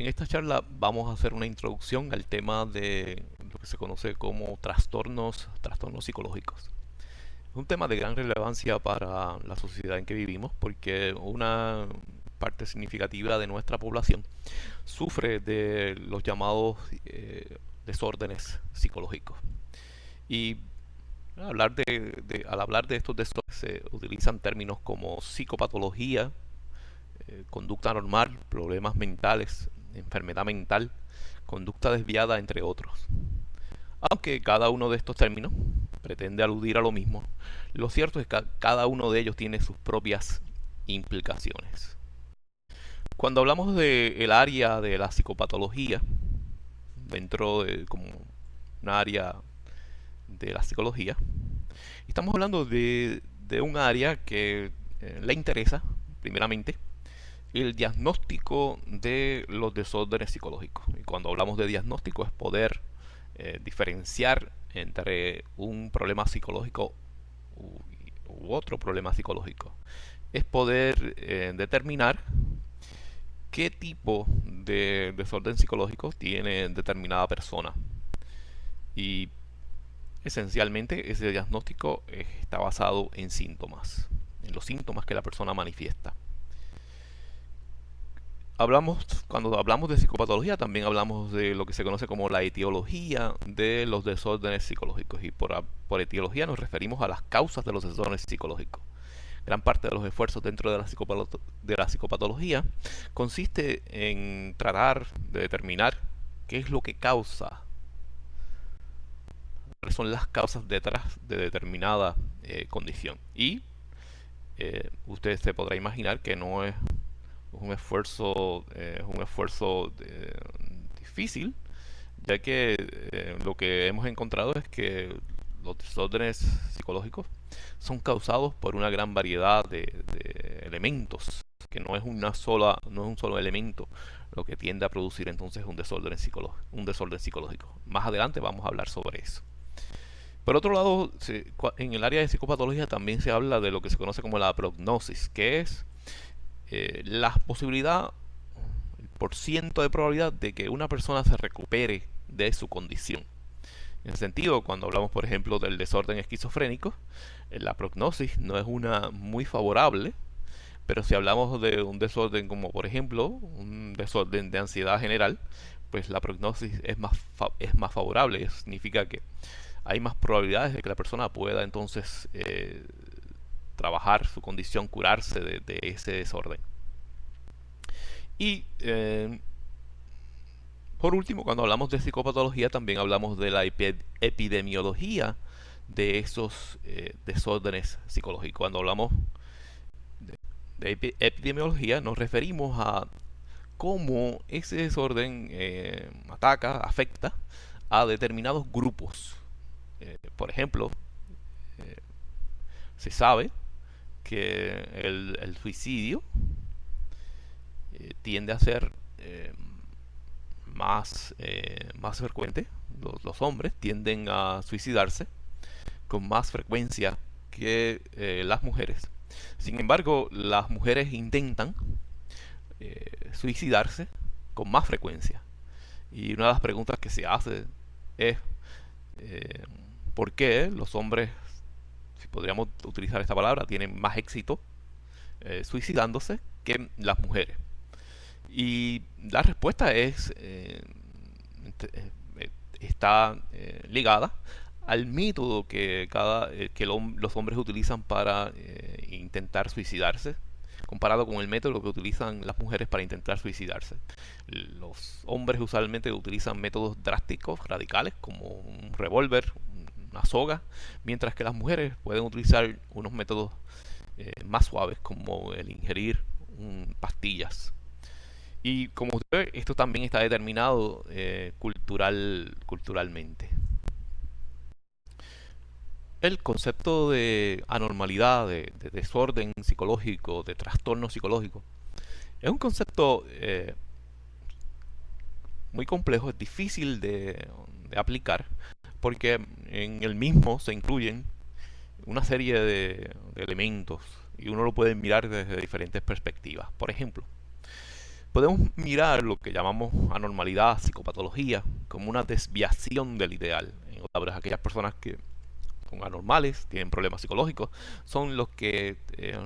En esta charla vamos a hacer una introducción al tema de lo que se conoce como trastornos psicológicos. Es un tema de gran relevancia para la sociedad en que vivimos porque una parte significativa de nuestra población sufre de los llamados desórdenes psicológicos. Y al hablar de estos desórdenes se utilizan términos como psicopatología, conducta normal, problemas mentales, enfermedad mental, conducta desviada, entre otros. Aunque cada uno de estos términos pretende aludir a lo mismo, lo cierto es que cada uno de ellos tiene sus propias implicaciones. Cuando hablamos del área de la psicopatología, dentro de como un área de la psicología, estamos hablando de un área que le interesa, primeramente, el diagnóstico de los desórdenes psicológicos. Y cuando hablamos de diagnóstico es poder diferenciar entre un problema psicológico u otro problema psicológico. Es poder determinar qué tipo de desorden psicológico tiene determinada persona. Y esencialmente ese diagnóstico está basado en síntomas, en los síntomas que la persona manifiesta. Cuando hablamos de psicopatología, también hablamos de lo que se conoce como la etiología de los desórdenes psicológicos. Y por etiología nos referimos a las causas de los desórdenes psicológicos. Gran parte de los esfuerzos dentro de la psicopatología consiste en tratar de determinar qué es lo que causa, cuáles son las causas detrás de determinada condición. Y usted se podrá imaginar que no es un esfuerzo difícil, ya que lo que hemos encontrado es que los desórdenes psicológicos son causados por una gran variedad de elementos, que no es no es un solo elemento lo que tiende a producir entonces un desorden psicológico. Más adelante vamos a hablar sobre eso. Por otro lado, en el área de psicopatología también se habla de lo que se conoce como la prognosis, que es la posibilidad, el porciento de probabilidad de que una persona se recupere de su condición. En ese sentido, cuando hablamos, por ejemplo, del desorden esquizofrénico, la prognosis no es una muy favorable, pero si hablamos de un desorden como, por ejemplo, un desorden de ansiedad general, pues la prognosis es más favorable. Eso significa que hay más probabilidades de que la persona pueda entonces trabajar su condición, curarse de ese desorden. Y por último, cuando hablamos de psicopatología, también hablamos de la epidemiología de esos desórdenes psicológicos. Cuando hablamos de epidemiología, nos referimos a cómo ese desorden ataca, afecta a determinados grupos. Por ejemplo, eh, se sabe que el suicidio tiende a ser más frecuente. Los hombres tienden a suicidarse con más frecuencia que las mujeres. Sin embargo, las mujeres intentan suicidarse con más frecuencia. Y una de las preguntas que se hace es eh, ¿por qué los hombres, si podríamos utilizar esta palabra, tienen más éxito suicidándose que las mujeres? Y la respuesta está ligada al método que los hombres utilizan para intentar suicidarse, comparado con el método que utilizan las mujeres para intentar suicidarse. Los hombres usualmente utilizan métodos drásticos, radicales, como un revólver, una soga, mientras que las mujeres pueden utilizar unos métodos más suaves, como el ingerir pastillas. Y como usted ve, esto también está determinado culturalmente. El concepto de anormalidad, de desorden psicológico, de trastorno psicológico, es un concepto muy complejo, es difícil de aplicar, porque en el mismo se incluyen una serie de elementos y uno lo puede mirar desde diferentes perspectivas. Por ejemplo, Podemos mirar lo que llamamos anormalidad, psicopatología, como una desviación del ideal. En otras palabras, aquellas personas que son anormales, tienen problemas psicológicos, son los que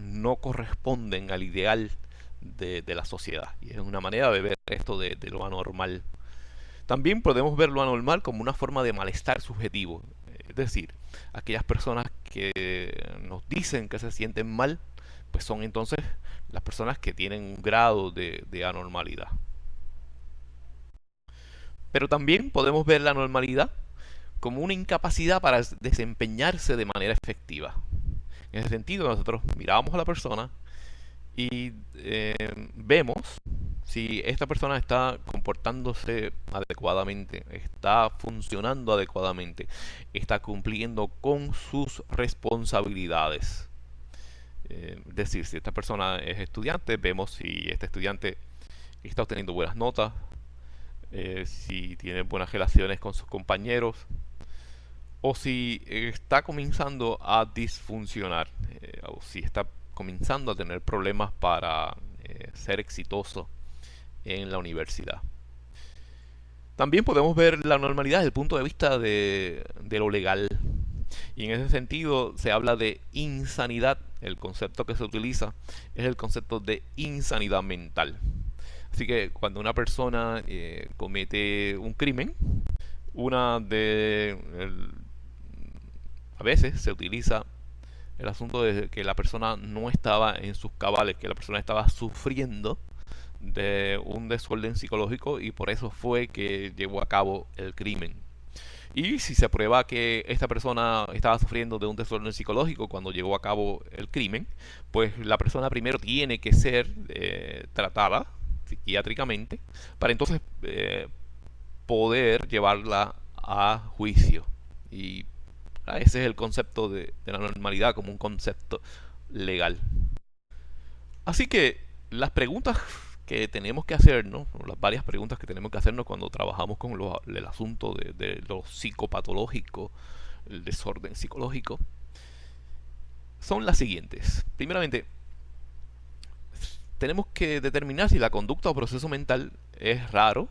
no corresponden al ideal de la sociedad. Y es una manera de ver esto de lo anormal. También podemos ver lo anormal como una forma de malestar subjetivo. Es decir, aquellas personas que nos dicen que se sienten mal, pues son entonces las personas que tienen un grado de anormalidad. Pero también podemos ver la anormalidad como una incapacidad para desempeñarse de manera efectiva. En ese sentido, nosotros miramos a la persona y vemos si esta persona está comportándose adecuadamente, está funcionando adecuadamente, está cumpliendo con sus responsabilidades. Es decir, si esta persona es estudiante, vemos si este estudiante está obteniendo buenas notas, si tiene buenas relaciones con sus compañeros, o si está comenzando a disfuncionar, o si está comenzando a tener problemas para ser exitoso en la universidad. También podemos ver la normalidad desde el punto de vista de lo legal. Y en ese sentido se habla de insanidad. El concepto que se utiliza es el concepto de insanidad mental. Así que cuando una persona comete un crimen, una de a veces se utiliza el asunto de que la persona no estaba en sus cabales, que la persona estaba sufriendo de un desorden psicológico y por eso fue que llevó a cabo el crimen. Y si se prueba que esta persona estaba sufriendo de un desorden psicológico cuando llevó a cabo el crimen, pues la persona primero tiene que ser tratada psiquiátricamente para entonces poder llevarla a juicio. Y ese es el concepto de la normalidad como un concepto legal. Así que las preguntas que tenemos que hacernos, las varias preguntas que tenemos que hacernos cuando trabajamos con el asunto de lo psicopatológico, el desorden psicológico, son las siguientes. Primeramente, tenemos que determinar si la conducta o proceso mental es raro,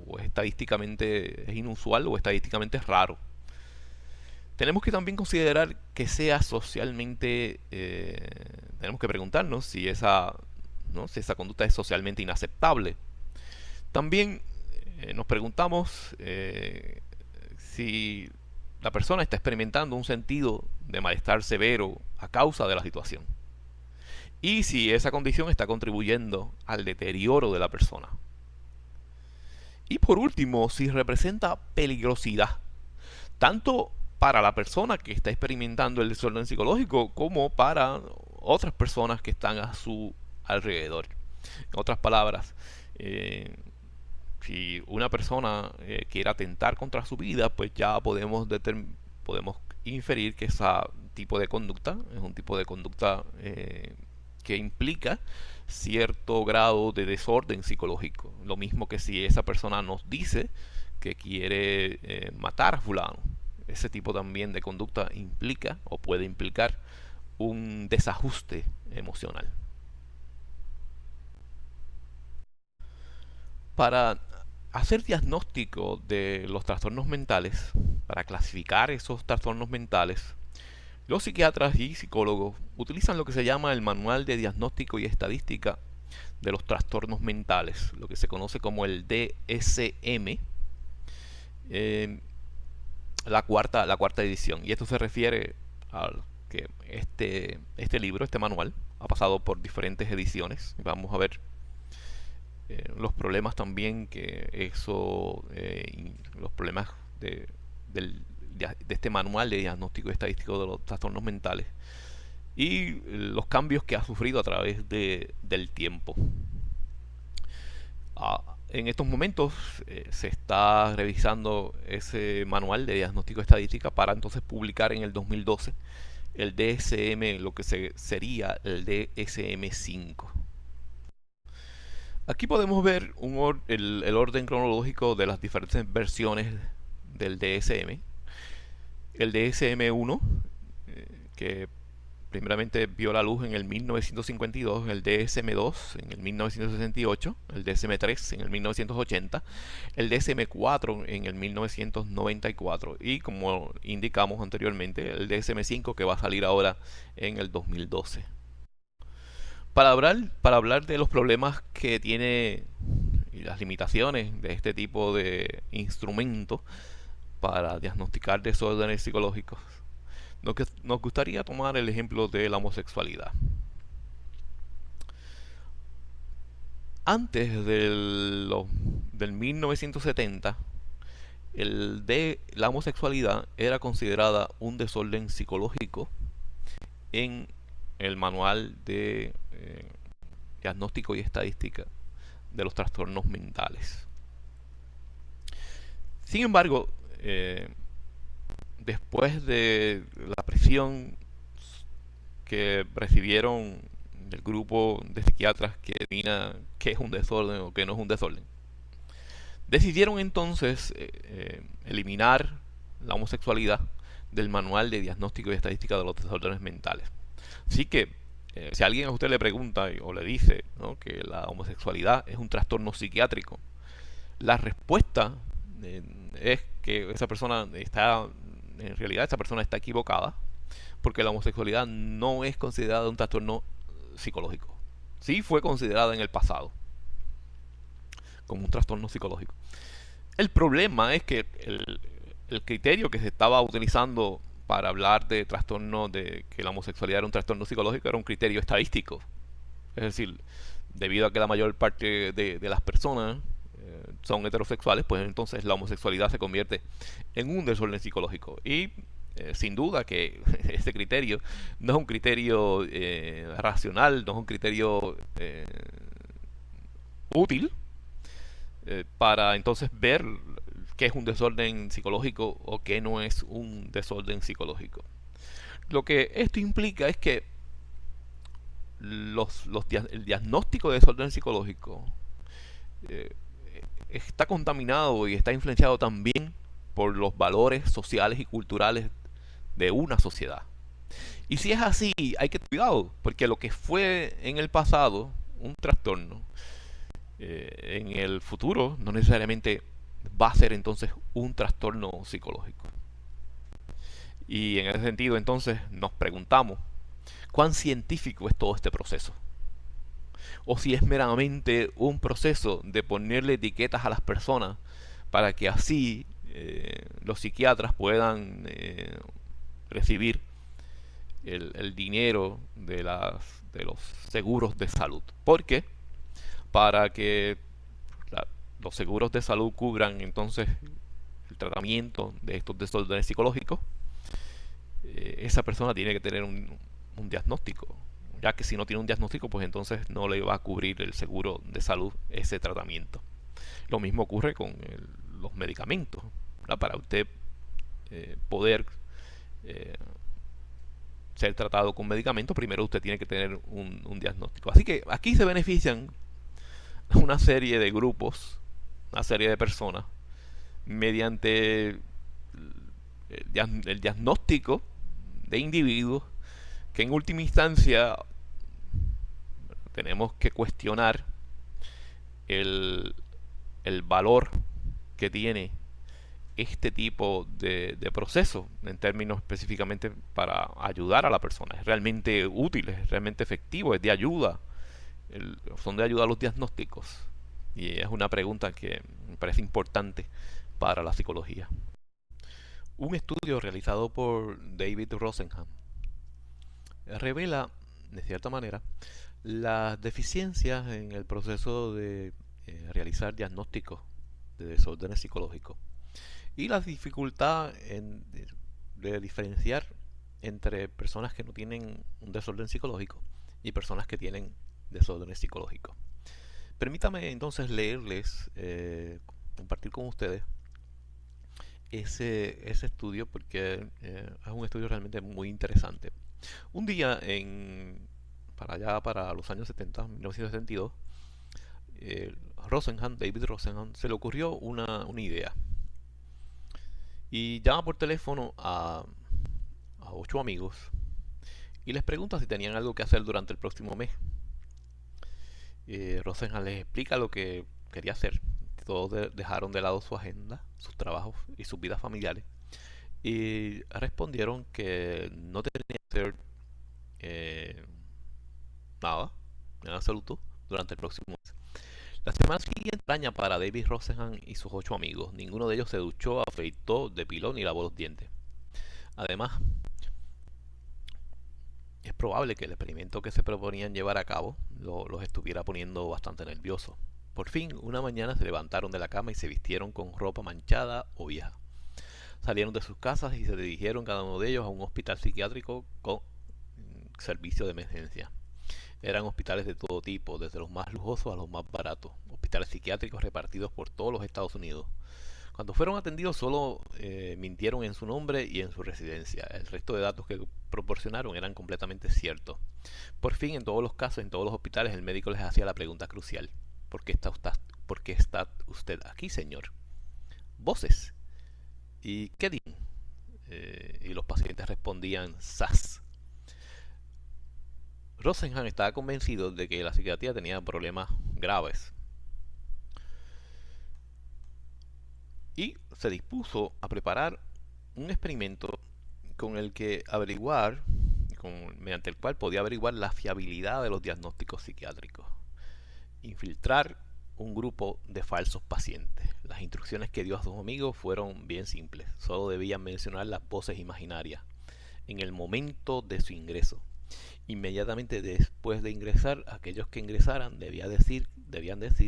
o estadísticamente es inusual, o estadísticamente es raro. Tenemos que también considerar que sea socialmente, tenemos que preguntarnos si si esa conducta es socialmente inaceptable. También nos preguntamos si la persona está experimentando un sentido de malestar severo a causa de la situación. Y si esa condición está contribuyendo al deterioro de la persona. Y por último, si representa peligrosidad, tanto para la persona que está experimentando el desorden psicológico como para otras personas que están a su alrededor. En otras palabras, si una persona quiere atentar contra su vida, pues ya podemos inferir que ese tipo de conducta es un tipo de conducta que implica cierto grado de desorden psicológico. Lo mismo que si esa persona nos dice que quiere matar a fulano. Ese tipo también de conducta implica o puede implicar un desajuste emocional. Para hacer diagnóstico de los trastornos mentales, para clasificar esos trastornos mentales, los psiquiatras y psicólogos utilizan lo que se llama el Manual de Diagnóstico y Estadística de los Trastornos Mentales, lo que se conoce como el DSM, la cuarta edición. Y esto se refiere a que este libro, este manual, ha pasado por diferentes ediciones. Vamos a ver los problemas también que los problemas de este manual de diagnóstico estadístico de los trastornos mentales y los cambios que ha sufrido a través del tiempo. En estos momentos se está revisando ese manual de diagnóstico estadística para entonces publicar en el 2012 el DSM, lo que sería el DSM-5. Aquí podemos ver el orden cronológico de las diferentes versiones del DSM. El DSM-1, que Primeramente vio la luz en el 1952, el DSM-2 en el 1968, el DSM-3 en el 1980, el DSM-4 en el 1994 y, como indicamos anteriormente, el DSM-5 que va a salir ahora en el 2012. Para hablar de los problemas que tiene y las limitaciones de este tipo de instrumentos para diagnosticar desórdenes psicológicos, nos gustaría tomar el ejemplo de la homosexualidad. Antes del 1970, la homosexualidad era considerada un desorden psicológico en el manual de diagnóstico y estadística de los trastornos mentales. Sin embargo, después de la presión que recibieron del grupo de psiquiatras que determina qué es un desorden o qué no es un desorden, decidieron entonces eliminar la homosexualidad del manual de diagnóstico y estadística de los desórdenes mentales. Así que si alguien a usted le pregunta o le dice, ¿no?, que la homosexualidad es un trastorno psiquiátrico, la respuesta es que en realidad esa persona está equivocada, porque la homosexualidad no es considerada un trastorno psicológico. Sí fue considerada en el pasado como un trastorno psicológico. El problema es que el criterio que se estaba utilizando para hablar de trastorno, de que la homosexualidad era un trastorno psicológico, era un criterio estadístico. Es decir, debido a que la mayor parte de las personas son heterosexuales, pues entonces la homosexualidad se convierte en un desorden psicológico. Y sin duda que este criterio no es un criterio racional, no es un criterio útil para entonces ver qué es un desorden psicológico o qué no es un desorden psicológico. Lo que esto implica es que el diagnóstico de desorden psicológico eh, está contaminado y está influenciado también por los valores sociales y culturales de una sociedad. Y si es así, hay que tener cuidado, porque lo que fue en el pasado un trastorno, en el futuro no necesariamente va a ser entonces un trastorno psicológico. Y en ese sentido entonces nos preguntamos, ¿cuán científico es todo este proceso? O si es meramente un proceso de ponerle etiquetas a las personas para que así los psiquiatras puedan recibir el dinero de los seguros de salud. ¿Por qué? Para que los seguros de salud cubran entonces el tratamiento de estos desórdenes psicológicos, esa persona tiene que tener un diagnóstico, ya que si no tiene un diagnóstico, pues entonces no le va a cubrir el seguro de salud ese tratamiento. Lo mismo ocurre con los medicamentos, ¿verdad? Para usted poder ser tratado con medicamentos, primero usted tiene que tener un diagnóstico. Así que aquí se benefician una serie de grupos, una serie de personas, mediante el diagnóstico de individuos que en última instancia tenemos que cuestionar el, el valor que tiene este tipo de proceso en términos específicamente para ayudar a la persona. Es realmente útil, es realmente efectivo, es de ayuda, son de ayuda a los diagnósticos. Y es una pregunta que me parece importante para la psicología. Un estudio realizado por David Rosenhan revela, de cierta manera, las deficiencias en el proceso de realizar diagnósticos de desórdenes psicológicos y la dificultad de diferenciar entre personas que no tienen un desorden psicológico y personas que tienen desórdenes psicológicos. Permítame entonces leerles, compartir con ustedes ese estudio, porque es un estudio realmente muy interesante. Un día, para los años 70, 1972, David Rosenhan, se le ocurrió una idea. Y llama por teléfono a 8 amigos y les pregunta si tenían algo que hacer durante el próximo mes. Rosenhan les explica lo que quería hacer. Todos dejaron de lado su agenda, sus trabajos y sus vidas familiares y respondieron que no tenían que hacer eh, nada en absoluto durante el próximo mes. La semana siguiente extraña para David Rosenhan y sus 8 amigos. Ninguno de ellos se duchó, afeitó, depiló ni lavó los dientes. Además, es probable que el experimento que se proponían llevar a cabo los estuviera poniendo bastante nerviosos. Por fin, una mañana se levantaron de la cama y se vistieron con ropa manchada o vieja. Salieron de sus casas y se dirigieron cada uno de ellos a un hospital psiquiátrico con servicio de emergencia. Eran hospitales de todo tipo, desde los más lujosos a los más baratos. Hospitales psiquiátricos repartidos por todos los Estados Unidos. Cuando fueron atendidos solo mintieron en su nombre y en su residencia. El resto de datos que proporcionaron eran completamente ciertos. Por fin, en todos los casos, en todos los hospitales, el médico les hacía la pregunta crucial. ¿Por qué está usted aquí, señor? Voces. ¿Y qué dicen? Y los pacientes respondían SAS. Rosenhan estaba convencido de que la psiquiatría tenía problemas graves y se dispuso a preparar un experimento con el que mediante el cual podía averiguar la fiabilidad de los diagnósticos psiquiátricos. Infiltrar un grupo de falsos pacientes. Las instrucciones que dio a sus amigos fueron bien simples. Solo debían mencionar las voces imaginarias en el momento de su ingreso. Inmediatamente después de ingresar, aquellos que ingresaran debían decir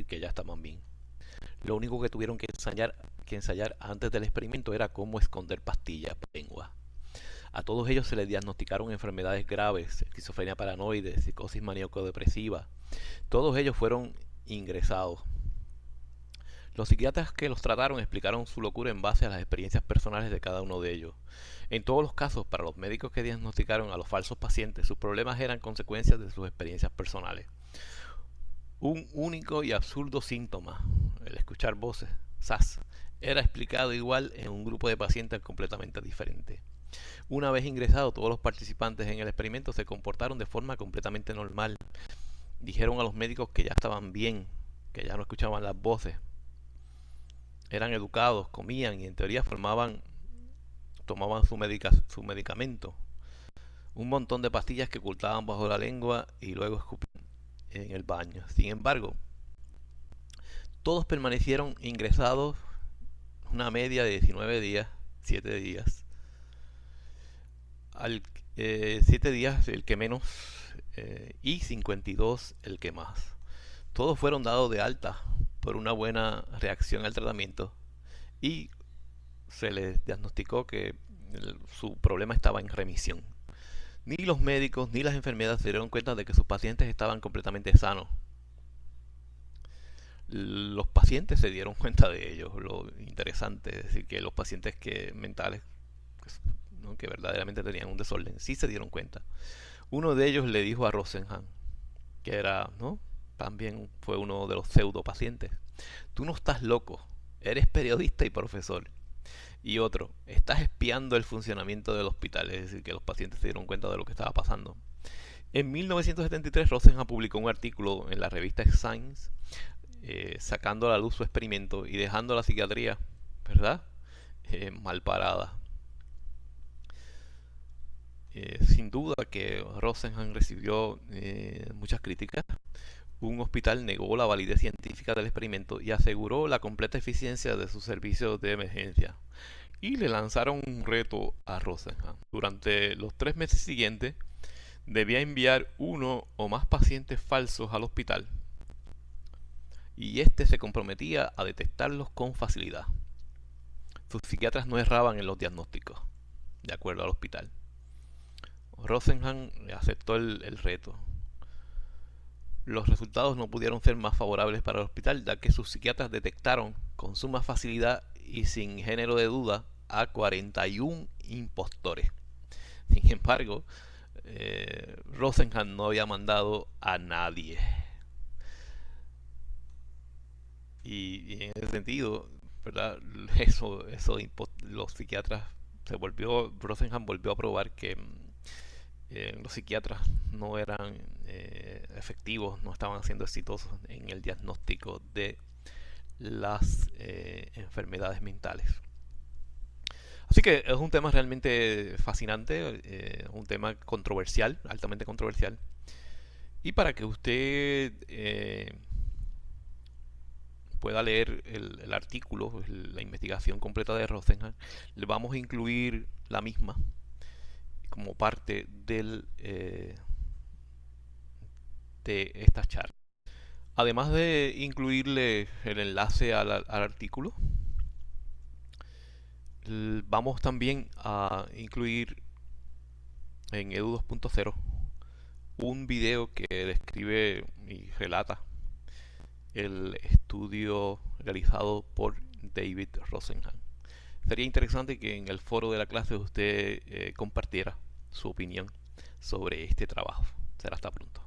que ya estaban bien. Lo único que tuvieron que ensayar antes del experimento era cómo esconder pastillas por lengua. A todos ellos se les diagnosticaron enfermedades graves, esquizofrenia paranoide, psicosis maníaco-depresiva. Todos ellos fueron ingresados. Los psiquiatras que los trataron explicaron su locura en base a las experiencias personales de cada uno de ellos. En todos los casos, para los médicos que diagnosticaron a los falsos pacientes, sus problemas eran consecuencias de sus experiencias personales. Un único y absurdo síntoma, el escuchar voces, SAS, era explicado igual en un grupo de pacientes completamente diferente. Una vez ingresados, todos los participantes en el experimento se comportaron de forma completamente normal. Dijeron a los médicos que ya estaban bien, que ya no escuchaban las voces. Eran educados, comían y en teoría tomaban su medicamento. Un montón de pastillas que ocultaban bajo la lengua y luego escupían en el baño. Sin embargo, todos permanecieron ingresados una media de 19 días, 7 días. 7 días el que menos y 52 el que más. Todos fueron dados de alta por una buena reacción al tratamiento y se les diagnosticó que su problema estaba en remisión. Ni los médicos ni las enfermeras se dieron cuenta de que sus pacientes estaban completamente sanos. Los pacientes se dieron cuenta de ello. Lo interesante es decir que los pacientes mentales, ¿no?, que verdaderamente tenían un desorden, sí se dieron cuenta. Uno de ellos le dijo a Rosenhan, que era, ¿no?, también fue uno de los pseudo pacientes: tú no estás loco, eres periodista y profesor. Y otro: estás espiando el funcionamiento del hospital. Es decir, que los pacientes se dieron cuenta de lo que estaba pasando. En 1973, Rosenhan publicó un artículo en la revista Science, sacando a la luz su experimento y dejando la psiquiatría, ¿verdad?, mal parada. Sin duda que Rosenhan recibió muchas críticas. Un hospital negó la validez científica del experimento y aseguró la completa eficiencia de sus servicios de emergencia. Y le lanzaron un reto a Rosenhan. Durante los 3 meses siguientes, debía enviar uno o más pacientes falsos al hospital. Y este se comprometía a detectarlos con facilidad. Sus psiquiatras no erraban en los diagnósticos, de acuerdo al hospital. Rosenhan aceptó el reto. Los resultados no pudieron ser más favorables para el hospital, ya que sus psiquiatras detectaron con suma facilidad y sin género de duda a 41 impostores. Sin embargo, Rosenhan no había mandado a nadie. Y en ese sentido, ¿verdad?, los psiquiatras Rosenhan volvió a probar que los psiquiatras no eran efectivos, no estaban siendo exitosos en el diagnóstico de las enfermedades mentales. Así que es un tema realmente fascinante, un tema controversial, altamente controversial. Y para que usted pueda leer el artículo, la investigación completa de Rosenhan, le vamos a incluir la misma como parte de esta charla. Además de incluirle el enlace al artículo, vamos también a incluir en Edu 2.0 un video que describe y relata el estudio realizado por David Rosenhan. Sería interesante que en el foro de la clase usted compartiera su opinión sobre este trabajo. Será hasta pronto.